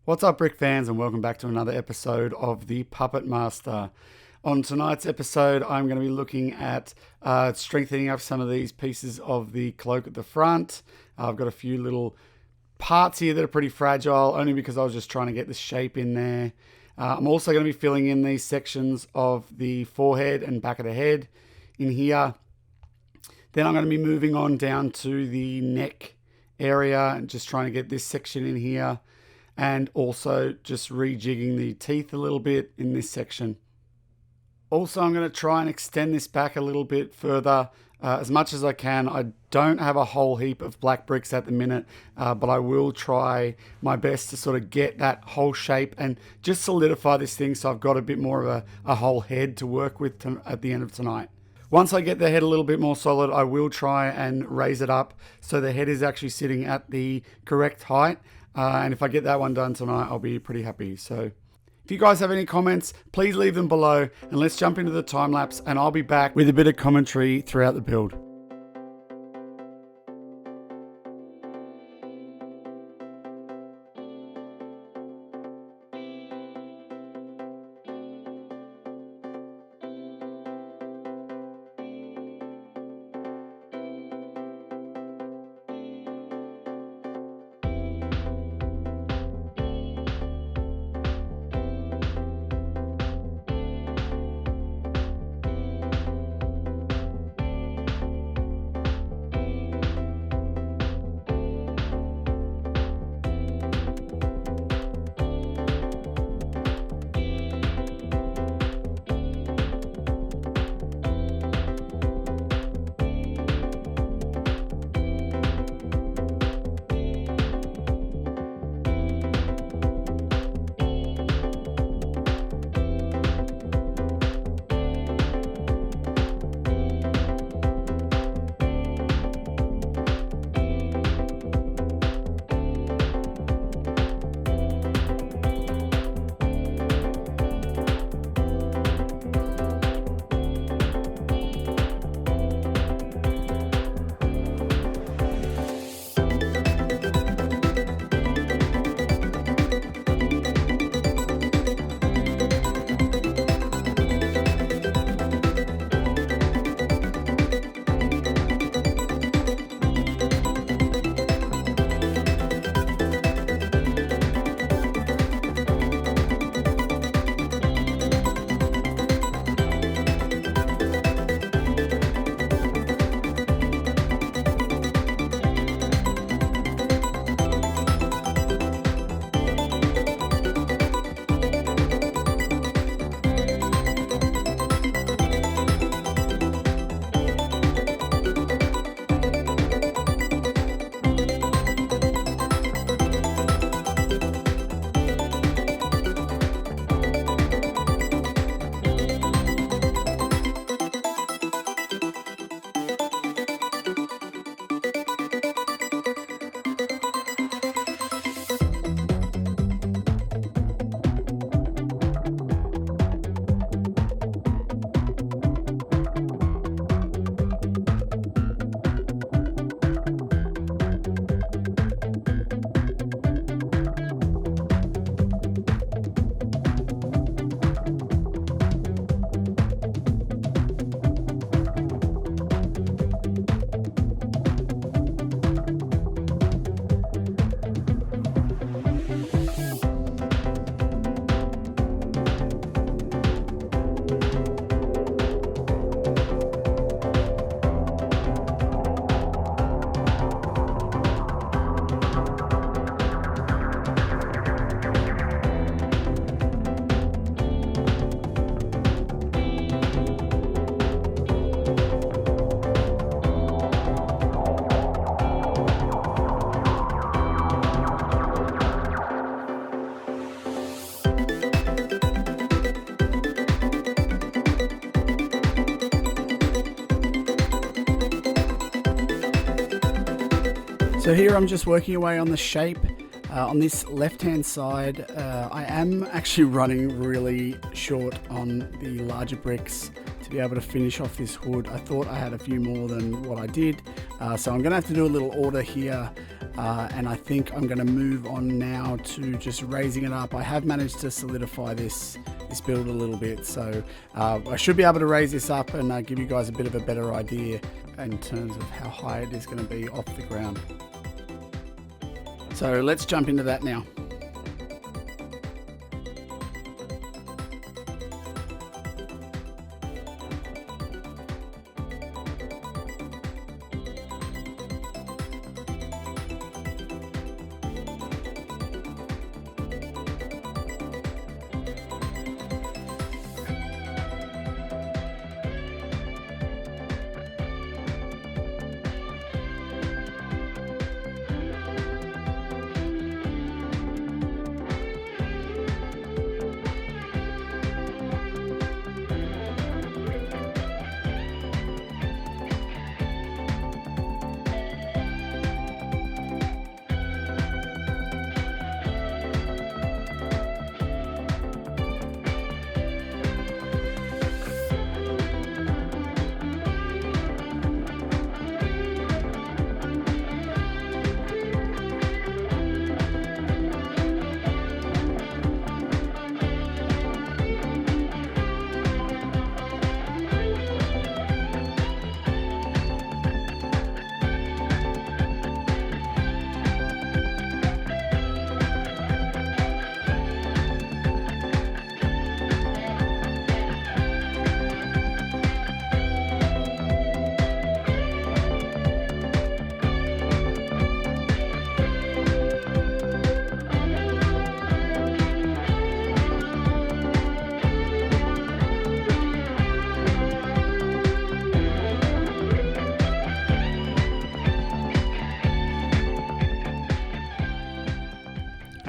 What's up, Brick fans, and welcome back to another episode of the Puppet Master. On tonight's episode, I'm going to be looking at strengthening up some of these pieces of the cloak at the front. I've got a few little parts here that are pretty fragile, only because I was just trying to get the shape in there. I'm also going to be filling in these sections of the forehead and back of the head in here. Then I'm going to be moving on down to the neck area and just trying to get this section in here. And also just rejigging the teeth a little bit in this section. Also, I'm going to try and extend this back a little bit further as much as I can. I don't have a whole heap of black bricks at the minute, but I will try my best to sort of get that whole shape and just solidify this thing so I've got a bit more of a whole head to work with at the end of tonight. Once I get the head a little bit more solid, I will try and raise it up so the head is actually sitting at the correct height. And if I get that one done tonight, I'll be pretty happy. So if you guys have any comments, please leave them below and let's jump into the time lapse and I'll be back with a bit of commentary throughout the build. So here I'm just working away on the shape. On this left-hand side, I am actually running really short on the larger bricks to be able to finish off this hood. I thought I had a few more than what I did, so I'm going to have to do a little order here and I think I'm going to move on now to just raising it up. I have managed to solidify this build a little bit, so I should be able to raise this up and give you guys a bit of a better idea in terms of how high it is going to be off the ground. So let's jump into that now.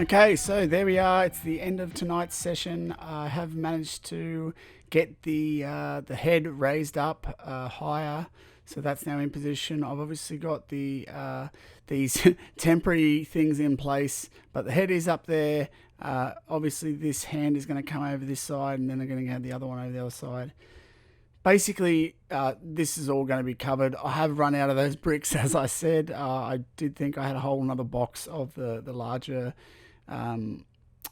Okay, so there we are. It's the end of tonight's session. I have managed to get the head raised up higher, so that's now in position. I've obviously got the these temporary things in place, but the head is up there. Obviously, this hand is going to come over this side, and then they're going to have the other one over the other side. Basically, this is all going to be covered. I have run out of those bricks, as I said. I did think I had a whole another box of the larger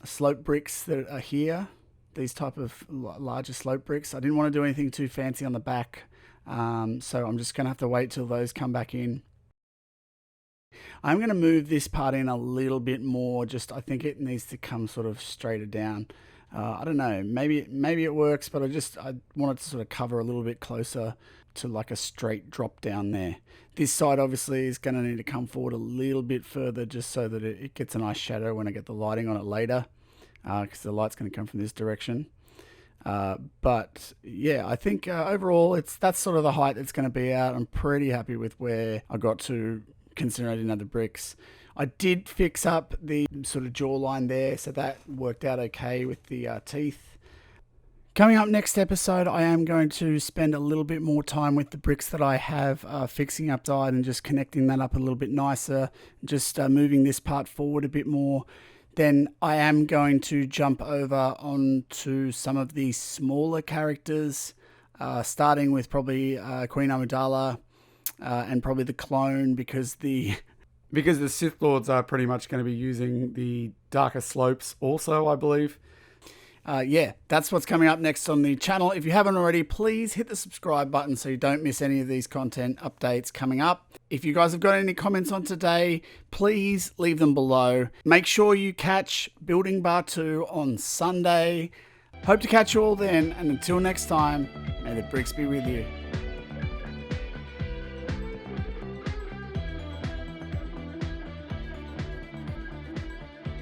slope bricks that are here. These type of larger slope bricks. I didn't want to do anything too fancy on the back, so I'm just going to have to wait till those come back in. I'm going to move this part in a little bit more. Just I think it needs to come sort of straighter down. I don't know, maybe it works, but I wanted to sort of cover a little bit closer to like a straight drop down there. This side obviously is going to need to come forward a little bit further just so that it gets a nice shadow when I get the lighting on it later, because the light's going to come from this direction. But yeah, I think overall that's sort of the height it's going to be at. I'm pretty happy with where I got to, considering I didn't have the bricks. I did fix up the sort of jawline there, so that worked out okay with the teeth. Coming up next episode, I am going to spend a little bit more time with the bricks that I have, fixing up side and just connecting that up a little bit nicer, just moving this part forward a bit more. Then I am going to jump over onto some of the smaller characters, starting with probably Queen Amidala and probably the clone, because the Sith Lords are pretty much going to be using the darker slopes also, I believe. Yeah, that's what's coming up next on the channel. If you haven't already, please hit the subscribe button so you don't miss any of these content updates coming up. If you guys have got any comments on today, please leave them below. Make sure you catch Building Batuu on Sunday. Hope to catch you all then, and until next time, may the bricks be with you.